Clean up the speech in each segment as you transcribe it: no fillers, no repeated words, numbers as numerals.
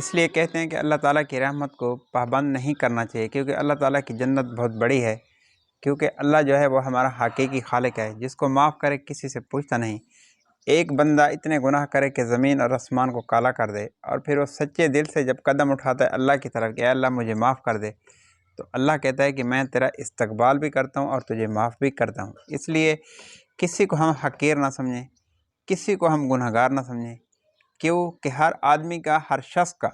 اس لیے کہتے ہیں کہ اللہ تعالیٰ کی رحمت کو پابند نہیں کرنا چاہیے، کیونکہ اللہ تعالیٰ کی جنت بہت بڑی ہے، کیونکہ اللہ جو ہے وہ ہمارا حقیقی خالق ہے، جس کو معاف کرے کسی سے پوچھتا نہیں۔ ایک بندہ اتنے گناہ کرے کہ زمین اور آسمان کو کالا کر دے، اور پھر وہ سچے دل سے جب قدم اٹھاتا ہے اللہ کی طرف کہ اے اللہ مجھے معاف کر دے، تو اللہ کہتا ہے کہ میں تیرا استقبال بھی کرتا ہوں اور تجھے معاف بھی کرتا ہوں۔ اس لیے کسی کو ہم حقیر نہ سمجھیں، کسی کو ہم گناہ گار نہ سمجھیں، کیوں کہ ہر آدمی کا، ہر شخص کا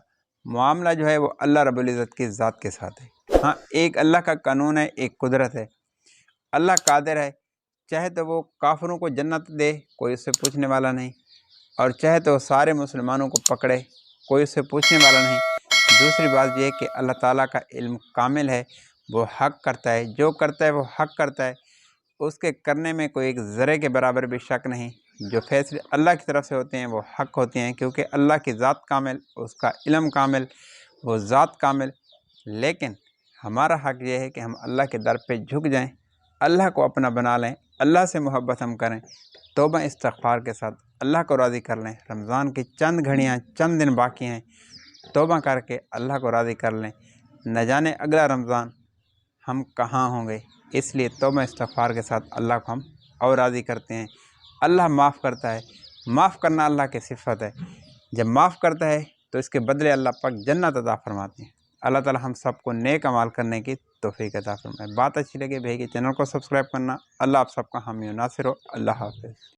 معاملہ جو ہے وہ اللہ رب العزت کی ذات کے ساتھ ہے۔ ہاں، ایک اللہ کا قانون ہے، ایک قدرت ہے۔ اللہ قادر ہے، چاہے تو وہ کافروں کو جنت دے، کوئی اس سے پوچھنے والا نہیں، اور چاہے تو سارے مسلمانوں کو پکڑے، کوئی اس سے پوچھنے والا نہیں۔ دوسری بات یہ ہے کہ اللہ تعالیٰ کا علم کامل ہے، وہ حق کرتا ہے، جو کرتا ہے وہ حق کرتا ہے، اس کے کرنے میں کوئی ایک ذرے کے برابر بھی شک نہیں۔ جو فیصلے اللہ کی طرف سے ہوتے ہیں وہ حق ہوتے ہیں، کیونکہ اللہ کی ذات کامل، اس کا علم کامل، وہ ذات کامل۔ لیکن ہمارا حق یہ ہے کہ ہم اللہ کے در پہ جھک جائیں، اللہ کو اپنا بنا لیں، اللہ سے محبت ہم کریں، توبہ استغفار کے ساتھ اللہ کو راضی کر لیں۔ رمضان کی چند گھڑیاں، چند دن باقی ہیں، توبہ کر کے اللہ کو راضی کر لیں۔ نہ جانے اگلا رمضان ہم کہاں ہوں گے، اس لیے توبہ استغفار کے ساتھ اللہ کو ہم اور راضی کرتے ہیں۔ اللہ معاف کرتا ہے، معاف کرنا اللہ کی صفت ہے۔ جب معاف کرتا ہے تو اس کے بدلے اللہ پاک جنت عطا فرماتے ہیں۔ اللہ تعالی ہم سب کو نیک اعمال کرنے کی توفیق عطا فرمائے۔ بات اچھی لگے بھائی کہ چینل کو سبسکرائب کرنا۔ اللہ آپ سب کا حامی و ناصر ہو۔ اللہ حافظ۔